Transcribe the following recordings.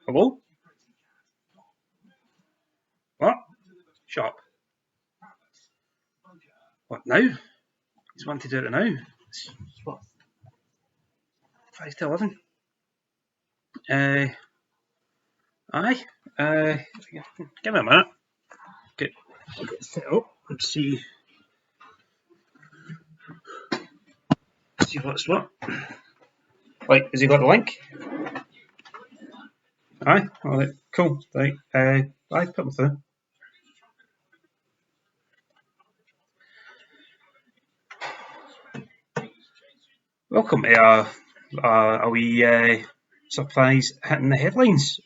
Hello? What? Shut up. What now? He's wanting to do it now. It's what? 5 to 11? Aye. Give me a minute. I'll get set up and see what's what. Right, has he got the link? Aye, alright, cool. Right, aye, put him through. Welcome to a wee surprise hitting the headlines.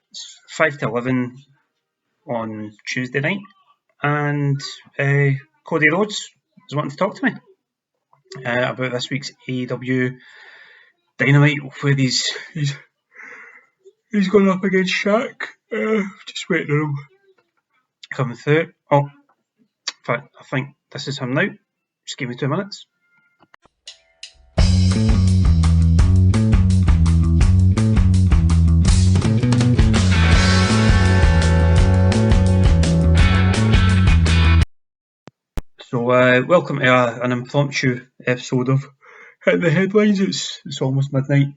It's 5 to 11 on Tuesday night, and Cody Rhodes is wanting to talk to me about this week's AEW Dynamite, where he's going up against Shaq. Just waiting on him coming through. Oh, in fact, I think this is him now. Just give me 2 minutes. So, welcome to an impromptu episode of Hitting the Headlines. It's almost midnight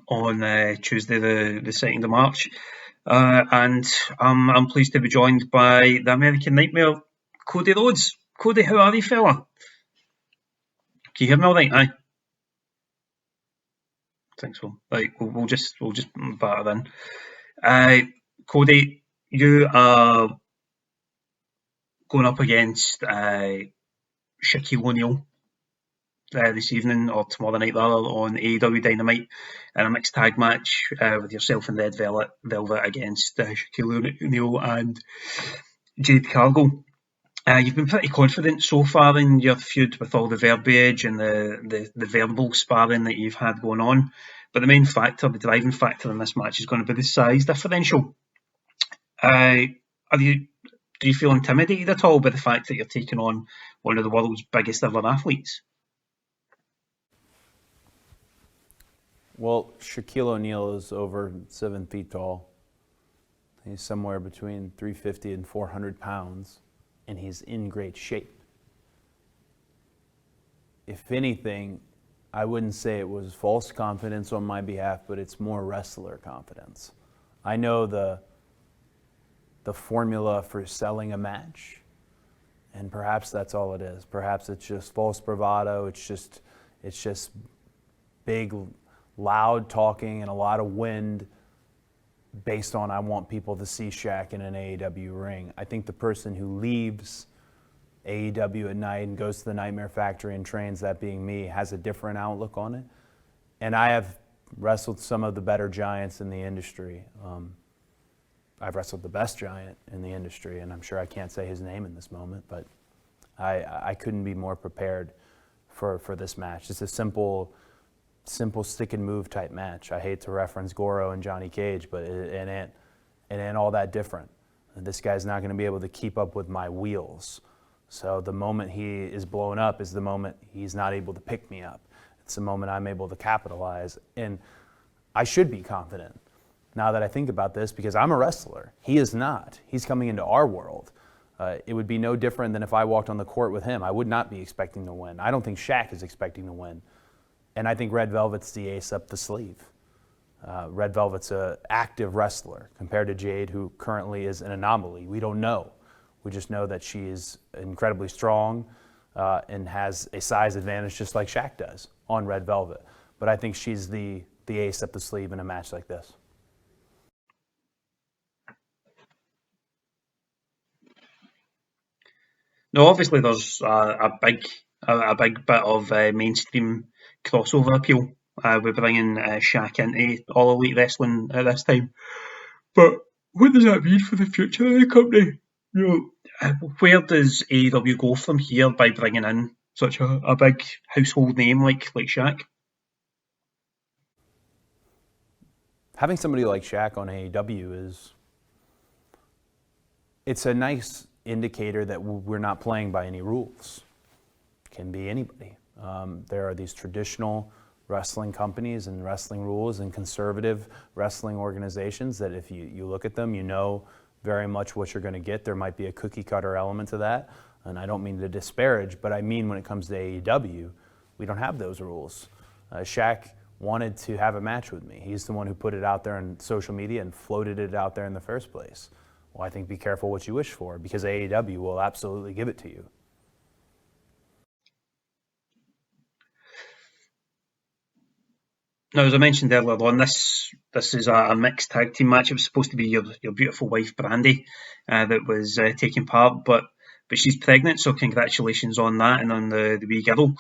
on Tuesday, the 2nd of March, and I'm pleased to be joined by the American Nightmare, Cody Rhodes. Cody, how are you, fella? Can you hear me all right? Aye. I think so. Right, we'll just batter in. Cody, you are going up against Shaquille O'Neal this evening, or tomorrow night rather, on AEW Dynamite in a mixed tag match with yourself and Red Velvet against Shaquille O'Neal and Jade Cargill. You've been pretty confident so far in your feud with all the verbiage and the verbal sparring that you've had going on, but the main factor, the driving factor in this match is going to be the size differential. Do you feel intimidated at all by the fact that you're taking on one of the world's biggest ever athletes? Well, Shaquille O'Neal is over 7 feet tall. He's somewhere between 350 and 400 pounds, and he's in great shape. If anything, I wouldn't say it was false confidence on my behalf, but it's more wrestler confidence. I know the formula for selling a match, and perhaps that's all it is. Perhaps it's just false bravado. It's just big, loud talking and a lot of wind based on I want people to see Shaq in an AEW ring. I think the person who leaves AEW at night and goes to the Nightmare Factory and trains, that being me, has a different outlook on it. And I have wrestled some of the better giants in the industry. I've wrestled the best giant in the industry, and I'm sure I can't say his name in this moment, but I couldn't be more prepared for this match. It's a simple stick and move type match. I hate to reference Goro and Johnny Cage, but it ain't all that different. This guy's not going to be able to keep up with my wheels. So the moment he is blown up is the moment he's not able to pick me up. It's the moment I'm able to capitalize, and I should be confident now that I think about this, because I'm a wrestler. He is not. He's coming into our world. It would be no different than if I walked on the court with him. I would not be expecting to win. I don't think Shaq is expecting to win. And I think Red Velvet's the ace up the sleeve. Red Velvet's an active wrestler compared to Jade, who currently is an anomaly. We don't know. We just know that she is incredibly strong and has a size advantage just like Shaq does on Red Velvet. But I think she's the ace up the sleeve in a match like this. No, obviously there's a big bit of mainstream crossover appeal with bringing Shaq into All Elite Wrestling at this time. But what does that mean for the future of the company? Where does AEW go from here by bringing in such a big household name like Shaq? having somebody like Shaq on AEW it's a nice indicator that we're not playing by any rules. Can be anybody. There are these traditional wrestling companies and wrestling rules and conservative wrestling organizations that if you look at them, you know very much what you're going to get. There might be a cookie cutter element to that. And I don't mean to disparage, but I mean when it comes to AEW, we don't have those rules. Shaq wanted to have a match with me. He's the one who put it out there on social media and floated it out there in the first place. Well, I think be careful what you wish for, because AEW will absolutely give it to you. Now, as I mentioned earlier on, this is a mixed tag team match. It was supposed to be your beautiful wife, Brandy, that was taking part, but she's pregnant, so congratulations on that, and on the wee girl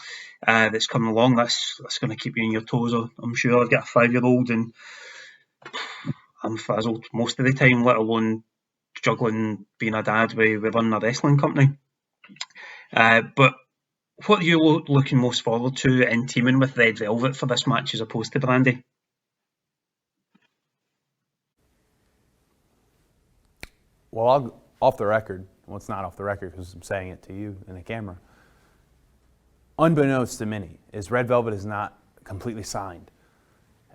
that's coming along. That's going to keep you on your toes, I'm sure. I've got a 5-year-old, and I'm frazzled most of the time, let alone juggling being a dad with running a wrestling company. But what are you looking most forward to in teaming with Red Velvet for this match as opposed to Brandy? Well, off the record, well, it's not off the record because I'm saying it to you in the camera. Unbeknownst to many, is Red Velvet is not completely signed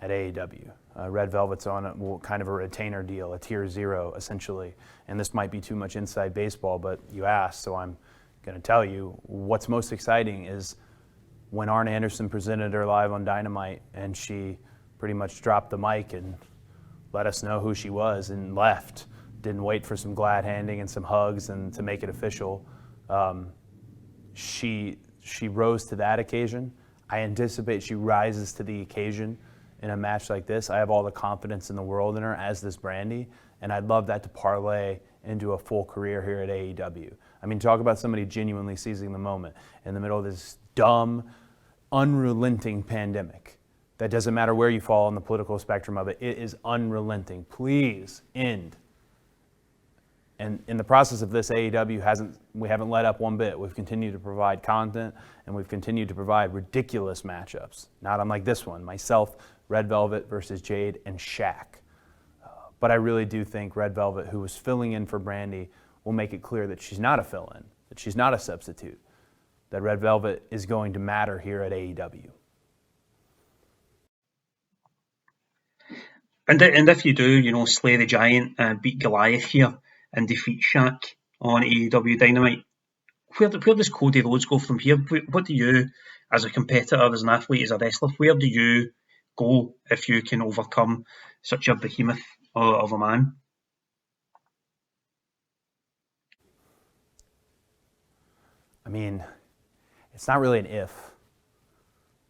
at AEW. Red Velvet's on kind of a retainer deal, a tier 0 essentially. And this might be too much inside baseball, but you asked, so I'm going to tell you. What's most exciting is when Arn Anderson presented her live on Dynamite and she pretty much dropped the mic and let us know who she was and left. Didn't wait for some glad handing and some hugs and to make it official. She rose to that occasion. I anticipate she rises to the occasion in a match like this. I have all the confidence in the world in her as this Brandy, and I'd love that to parlay into a full career here at AEW. I mean, talk about somebody genuinely seizing the moment in the middle of this dumb, unrelenting pandemic. That doesn't matter where you fall on the political spectrum of it. It is unrelenting. Please end. And in the process of this, AEW we haven't let up one bit. We've continued to provide content, and we've continued to provide ridiculous matchups. Not unlike this one, myself, Red Velvet versus Jade, and Shaq. But I really do think Red Velvet, who was filling in for Brandy, will make it clear that she's not a fill-in, that she's not a substitute, that Red Velvet is going to matter here at AEW. And if you do, slay the giant, beat Goliath here, and defeat Shaq on AEW Dynamite, where does Cody Rhodes go from here? What do you, as a competitor, as an athlete, as a wrestler, where do you go if you can overcome such a behemoth of a man? I mean, it's not really an if.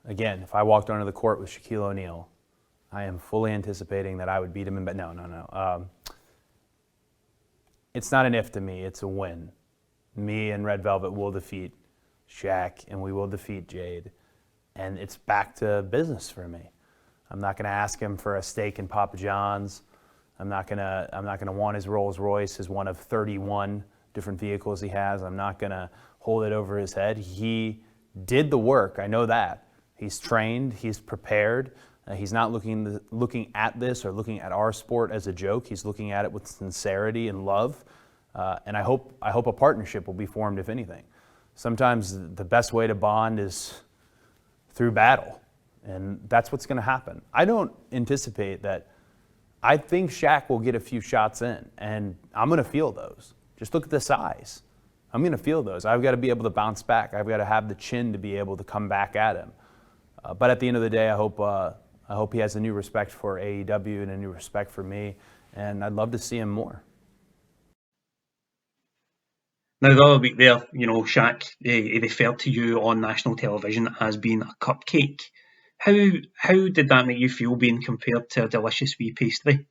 Again, if I walked onto the court with Shaquille O'Neal, I am fully anticipating that I would beat him in bed. No. It's not an if to me, it's a win. Me and Red Velvet will defeat Shaq, and we will defeat Jade. And it's back to business for me. I'm not going to ask him for a steak and Papa John's. I'm not going to want his Rolls Royce as one of 31 different vehicles he has. I'm not going to hold it over his head. He did the work, I know that. He's trained, he's prepared. He's not looking at this or looking at our sport as a joke. He's looking at it with sincerity and love. And I hope a partnership will be formed, if anything. Sometimes the best way to bond is through battle. And that's what's going to happen. I don't anticipate that. I think Shaq will get a few shots in, and I'm going to feel those. Just look at the size. I'm going to feel those. I've got to be able to bounce back. I've got to have the chin to be able to come back at him. But at the end of the day, I hope he has a new respect for AEW and a new respect for me, and I'd love to see him more. Now, the other week there, Shaq, he referred to you on national television as being a cupcake. How did that make you feel, being compared to a delicious wee pastry?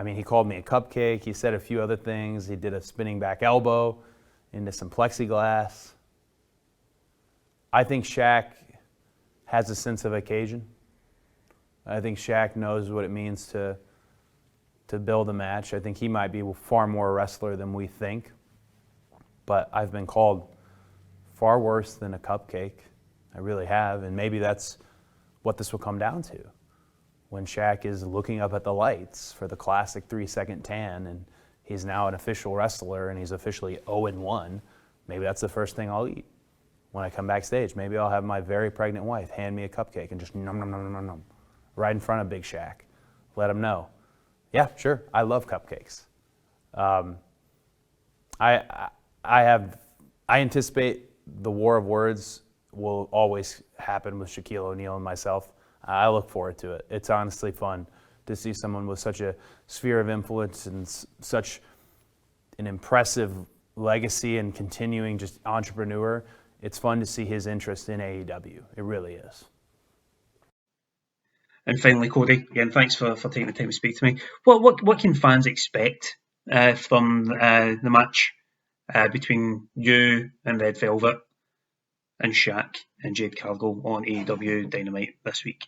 He called me a cupcake. He said a few other things. He did a spinning back elbow into some plexiglass. I think Shaq has a sense of occasion. I think Shaq knows what it means to build a match. I think he might be far more a wrestler than we think. but I've been called far worse than a cupcake. I really have, and maybe that's what this will come down to. When Shaq is looking up at the lights for the classic 3-second tan, and he's now an official wrestler and he's officially 0-1, maybe that's the first thing I'll eat. When I come backstage, maybe I'll have my very pregnant wife hand me a cupcake and just nom nom nom nom nom right in front of Big Shaq. Let him know. Yeah, sure, I love cupcakes. I anticipate the war of words will always happen with Shaquille O'Neal and myself. I look forward to it. It's honestly fun to see someone with such a sphere of influence and such an impressive legacy and continuing just entrepreneur. It's fun to see his interest in AEW. It really is. And finally, Cody, again, thanks for taking the time to speak to me. What can fans expect from the match between you and Red Velvet and Shaq and Jade Cargill on AEW Dynamite this week?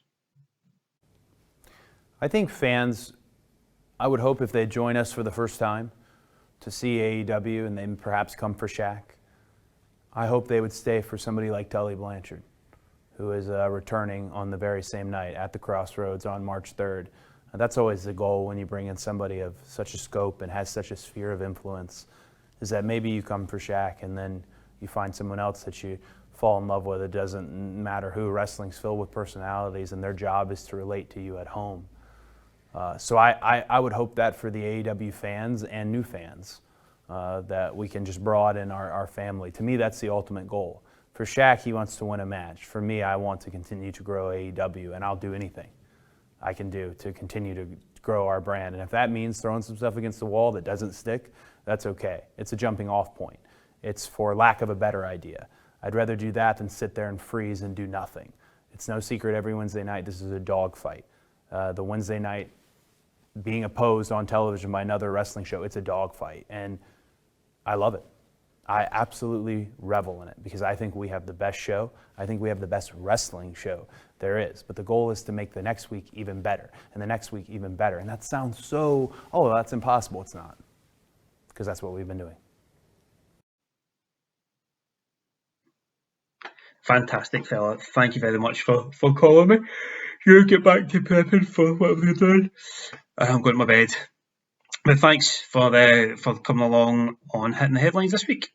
I think fans, I would hope if they join us for the first time to see AEW and then perhaps come for Shaq, I hope they would stay for somebody like Tully Blanchard, who is returning on the very same night at the Crossroads on March 3rd. That's always the goal when you bring in somebody of such a scope and has such a sphere of influence, is that maybe you come for Shaq and then you find someone else that you fall in love with. It doesn't matter who. Wrestling's filled with personalities and their job is to relate to you at home. So I would hope that for the AEW fans and new fans, that we can just broaden our family. To me, that's the ultimate goal. For Shaq, he wants to win a match. For me, I want to continue to grow AEW, and I'll do anything I can do to continue to grow our brand. And if that means throwing some stuff against the wall that doesn't stick, that's okay. It's a jumping off point. It's for lack of a better idea. I'd rather do that than sit there and freeze and do nothing. It's no secret every Wednesday night this is a dogfight. The Wednesday night being opposed on television by another wrestling show, it's a dogfight. And I love it. I absolutely revel in it because I think we have the best show. I think we have the best wrestling show there is. But the goal is to make the next week even better and the next week even better. And that sounds so, that's impossible. It's not, because that's what we've been doing. Fantastic, fella. Thank you very much for calling me. You get back to prepping for whatever you're doing. I'm going to my bed. But thanks for coming along on Hitting the Headlines this week.